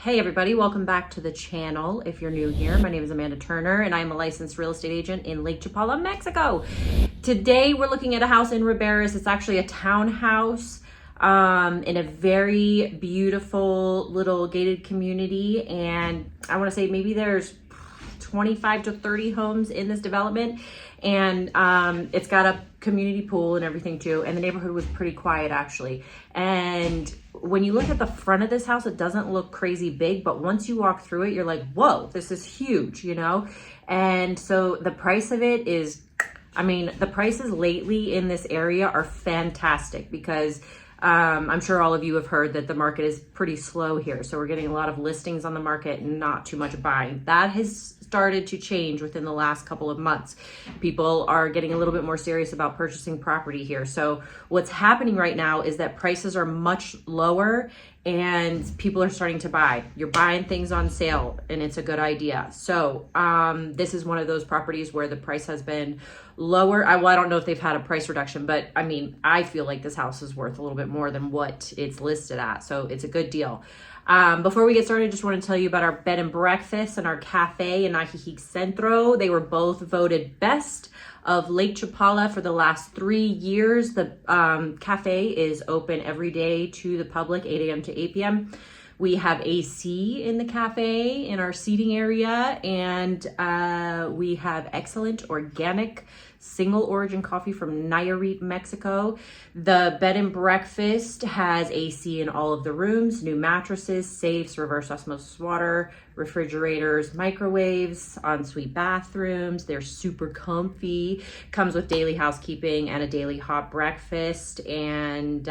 Hey everybody, welcome back to the channel. If you're new here, my name is Amanda Turner and I'm a licensed real estate agent in Lake Chapala, Mexico. Today we're looking at a house in Riberas. It's actually a townhouse in a very beautiful little gated community, and I want to say maybe there's 25 to 30 homes in this development, and it's got a community pool and everything too, and the neighborhood was pretty quiet actually. And when you look at the front of this house, it doesn't look crazy big, but once you walk through it, you're like, whoa, this is huge, you know? And so the price of it is, the prices lately in this area are fantastic because I'm sure all of you have heard that the market is pretty slow here. So we're getting a lot of listings on the market and not too much buying. That has started to change within the last couple of months. People are getting a little bit more serious about purchasing property here. So what's happening right now is that prices are much lower and people are starting to buy. You're buying things on sale and it's a good idea. So this is one of those properties where the price has been lower. I don't know if they've had a price reduction, but I feel like this house is worth a little bit more than what it's listed at. So it's a good deal. Before we get started, I just want to tell you about our bed and breakfast and our cafe in Ajijic Centro. They were both voted best of Lake Chapala for the last 3 years. The cafe is open every day to the public, 8 a.m. to 8 p.m. We have AC in the cafe in our seating area, and we have excellent organic single origin coffee from Nayarit, Mexico. The bed and breakfast has AC in all of the rooms, new mattresses, safes, reverse osmosis water, refrigerators, microwaves, ensuite bathrooms. They're super comfy. Comes with daily housekeeping and a daily hot breakfast. And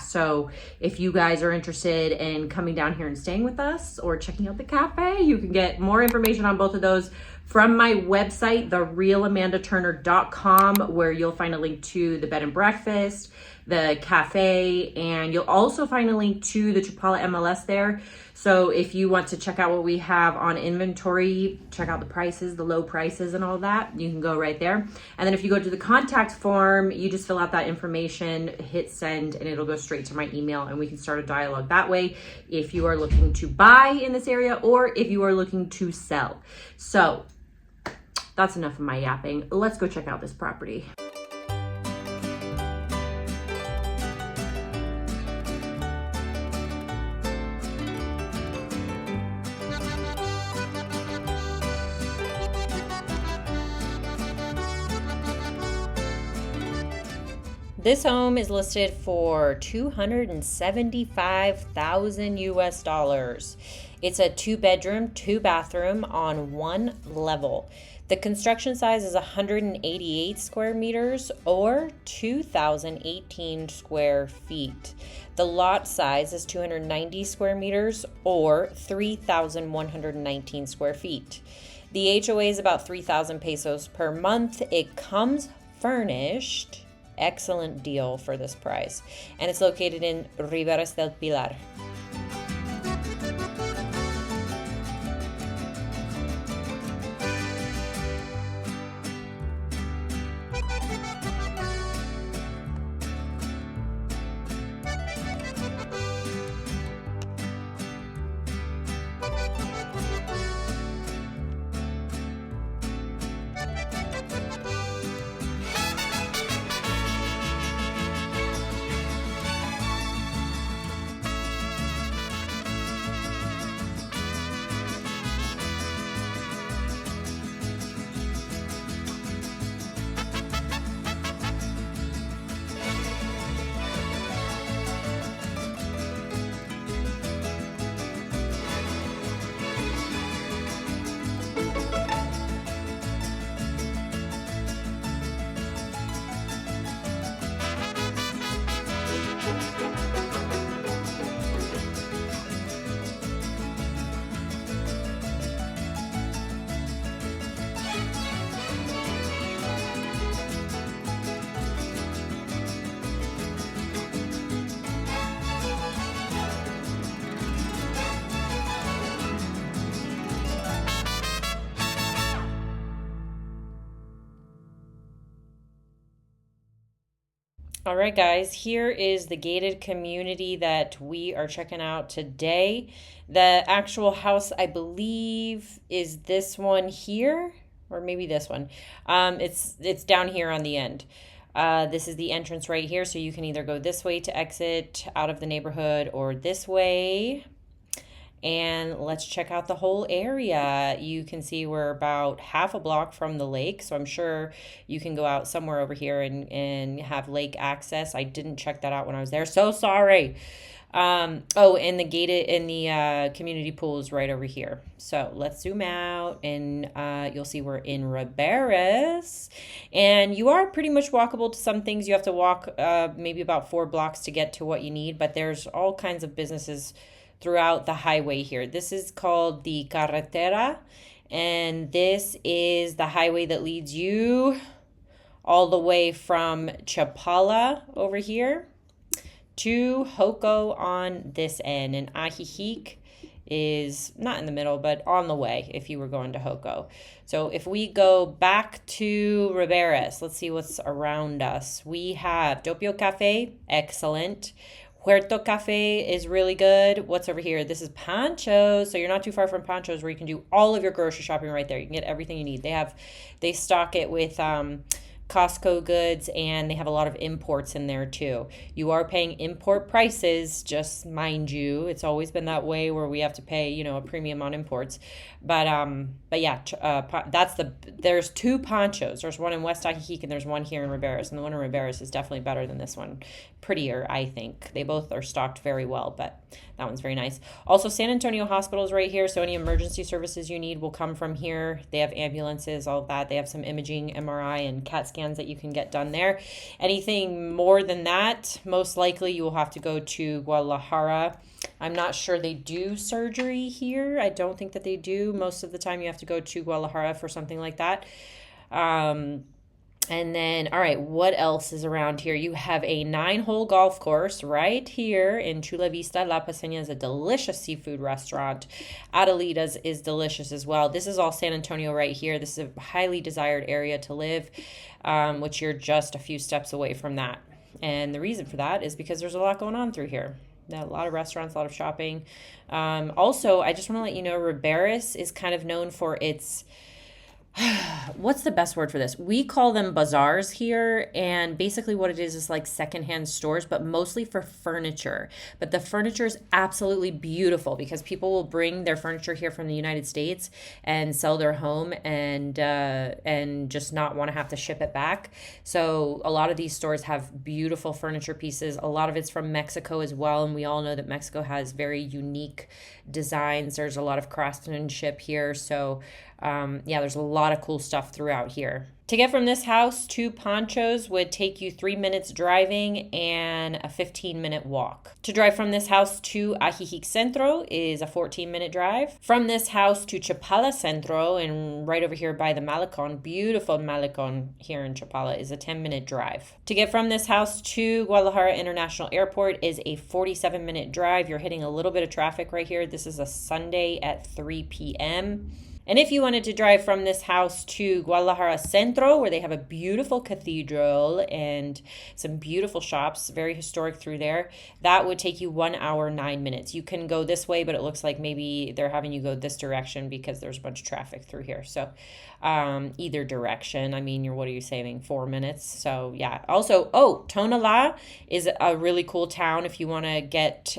so if you guys are interested in coming down here and staying with us or checking out the cafe, you can get more information on both of those from my website, therealamandaturner.com, where you'll find a link to the bed and breakfast, the cafe, and you'll also find a link to the Chapala MLS there. So if you want to check out what we have on inventory, check out the prices, the low prices and all that, you can go right there. And then if you go to the contact form, you just fill out that information, hit send, and it'll go straight to my email, and we can start a dialogue that way if you are looking to buy in this area or if you are looking to sell. So that's enough of my yapping. Let's go check out this property. This home is listed for $275,000 US. It's a 2-bedroom, 2-bathroom on 1 level. The construction size is 188 square meters or 2,018 square feet. The lot size is 290 square meters or 3,119 square feet. The HOA is about 3,000 pesos per month. It comes furnished. Excellent deal for this price. And it's located in Riberas del Pilar. All right, guys, here is the gated community that we are checking out today. The actual house, I believe, is this one here, or maybe this one. It's down here on the end. This is the entrance right here, so you can either go this way to exit out of the neighborhood or this way. And let's check out the whole area. You can see we're about half a block from the lake, so I'm sure you can go out somewhere over here and have lake access. I didn't check that out when I was there, so sorry. Oh, and the community pool is right over here. So let's zoom out, and you'll see we're in Riberas, and you are pretty much walkable to some things. You have to walk maybe about 4 blocks to get to what you need, but there's all kinds of businesses throughout the highway here. This is called the carretera, and this is the highway that leads you all the way from Chapala over here to Joco on this end, and Ajijic is not in the middle, but on the way if you were going to Joco. So if we go back to Riberas, let's see what's around us. We have Gato Feo Cafe, excellent. Puerto Cafe is really good. What's over here? This is Pancho's. So you're not too far from Pancho's, where you can do all of your grocery shopping right there. You can get everything you need. They stock it with Costco goods, and they have a lot of imports in there too. You are paying import prices, just mind you. It's always been that way, where we have to pay, a premium on imports. But yeah, there's 2 Panchos. There's one in West Ajijic and there's one here in Riberas, and the one in Riberas is definitely better than this one. Prettier, I think. They both are stocked very well, but that one's very nice. Also, San Antonio Hospital is right here, so any emergency services you need will come from here. They have ambulances, all of that. They have some imaging, MRI, and CAT scans that you can get done there. Anything more than that, most likely you will have to go to Guadalajara. I'm not sure they do surgery here. I don't think that they do. Most of the time you have to go to Guadalajara for something like that. And then, all right, what else is around here? You have a 9-hole golf course right here in Chula Vista. La Paseña is a delicious seafood restaurant. Adelita's is delicious as well. This is all San Antonio right here. This is a highly desired area to live, which you're just a few steps away from that. And the reason for that is because there's a lot going on through here. A lot of restaurants, a lot of shopping. Also, I just want to let you know, Riberas is kind of known for its... what's the best word for this? We call them bazaars here, and basically what it is like secondhand stores, but mostly for furniture. But the furniture is absolutely beautiful because people will bring their furniture here from the United States and sell their home and just not want to have to ship it back. So a lot of these stores have beautiful furniture pieces. A lot of it's from Mexico as well, and we all know that Mexico has very unique designs. There's a lot of craftsmanship here, so yeah, there's a lot of cool stuff throughout here. To get from this house to Pancho's would take you 3 minutes driving and a 15-minute walk. To drive from this house to Ajijic Centro is a 14-minute drive. From this house to Chapala Centro, and right over here by the Malecon, beautiful Malecon here in Chapala, is a 10-minute drive. To get from this house to Guadalajara International Airport is a 47-minute drive. You're hitting a little bit of traffic right here. This is a Sunday at 3 p.m. And if you wanted to drive from this house to Guadalajara Centro, where they have a beautiful cathedral and some beautiful shops, very historic through there, that would take you 1 hour, 9 minutes. You can go this way, but it looks like maybe they're having you go this direction because there's a bunch of traffic through here. So either direction, I mean, what are you saving? 4 minutes. So yeah. Also, Tonalá is a really cool town if you want to get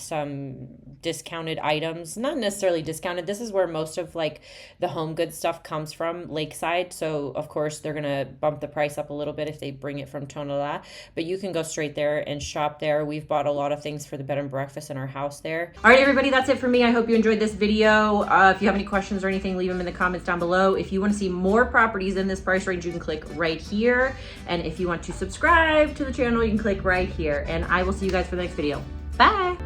some discounted items. Not necessarily discounted. This is where most of like the home goods stuff comes from, Lakeside. So of course they're gonna bump the price up a little bit if they bring it from Tonalá, but you can go straight there and shop there. We've bought a lot of things for the bed and breakfast in our house there. All right, everybody, that's it for me. I hope you enjoyed this video. If you have any questions or anything, leave them in the comments down below. If you want to see more properties in this price range, you can click right here. And if you want to subscribe to the channel, you can click right here. And I will see you guys for the next video. Bye.